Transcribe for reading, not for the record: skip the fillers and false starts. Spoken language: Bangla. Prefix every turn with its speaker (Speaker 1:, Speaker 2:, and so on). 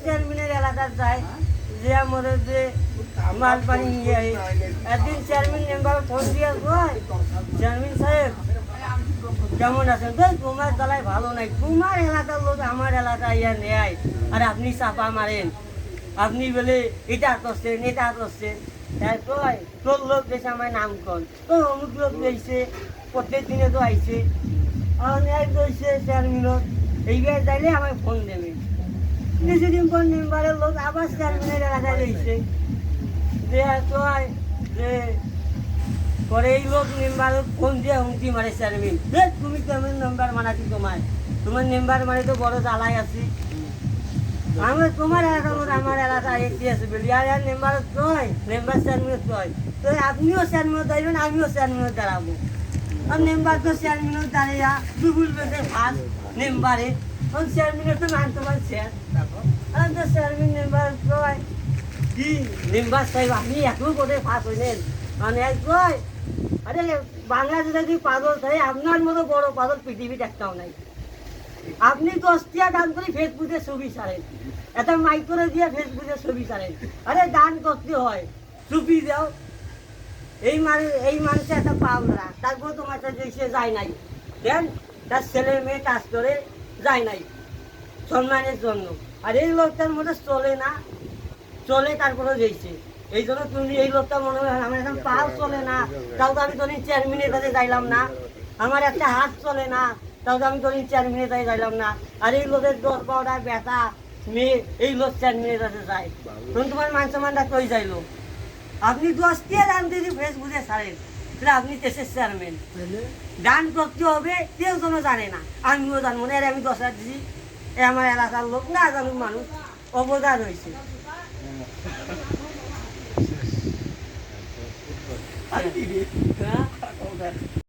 Speaker 1: চেয়ারম্যানের এলাকা যায় যে আমাদের যে মাল পানি নিয়ে একদিন চেয়ারম্যান মেম্বার ফোন দিয়ে কয় চেয়ারম্যান সাহেব কেমন আছেন? তো তোমার তলায় ভালো নাই, তোমার এলাকার লোক আমার এলাকায় ইয়া নেয় আর আপনি চাপা মারেন, আপনি বলে এটা করছেন এটা করছেন। কয় তোর লোক বেশি আমার নাম কর, তো অমুক লোক গেছে প্রত্যেক দিনে তো আইছে ন্যায় করছে চেয়ারম্যান, এইবার যাইলে আমায় ফোন দেবে। কিছুদিন পর মেম্বারের লোক আবার চেয়ারম্যানের এলাকায় গেছে যে কয় যে পরে এই লোক মেম্বার ফোন দিয়ে হুমকি মারে চেয়ারম্যান, তুমি কেমন মেম্বার মানাচ্ছি, তোমার মেম্বার মানে তো বড় জ্বালাই আছি, আমি তোমার এলাকার মধ্যে আমার এলাকা একটি আছে বলি আর মেম্বার কয় মেম্বার চেয়ারম্যান কয় তো আপনিও চেয়ারম্যান দাঁড়াবেন আমিও চেয়ারম্যান দাঁড়াবো। আর মেম্বার তো চেয়ারম্যান দাঁড়িয়ে দুপুর বেঁধে ফার্স্ট মেম্বারে চেয়ারম্যানের তো মানতে পারছেন আর তো চেয়ারম্যান মেম্বার কয় কি মেম্বার সাহেব আপনি এত করে ফার্স্ট হইলেন মানে কয় আরে বাংলাদেশে যদি পাগল থাকে আপনার মতো বড় পাগল পৃথিবীতে একটাও নাই। আপনি 10 টাকা দান করে ফেসবুকে ছবি ছাড়েন, এটা মাইক করে দিয়ে ফেসবুকে ছবি ছাড়েন, আরে দান করতে হয় ছবি দাও। এই মানুষের একটা পাওনা, তারপর তোমার কাছে সে যায় নাই, দেন তার ছেলে মেয়ে কাজ করে যায় নাই সম্মানের জন্য, আর এই লোকটার মধ্যে চলে না, চলে তারপরে গেছে। এই জন্য তুমি এই লোকটা মনে হয় আমার এখন পাও চলে না, তাও তো আমি তোর চেয়ারম্যানের কাছে যাইলাম না, আমার একটা হাত চলে না, তাও তো আমি তোর চেয়ারম্যানের কাছে যাইলাম না, আর এই লোকের 10-12টা ব্যথা মেয়ে এই লোক চেয়ারম্যানের কাছে যায়, তখন তোমার মান সম্মানটা কই যাইলো? আপনি 10 টাকা দান দিয়ে ফেসবুকে ছাড়েন, তাহলে আপনি দেশের চেয়ারম্যান, দান করতে হবে কেউ কোনো জানে না, আমিও জানবো না, এর আমি 10 হাজার দিছি, এ আমার এলাকার লোক না জানুক মানুষ অবদান হয়েছে। হ্যাঁ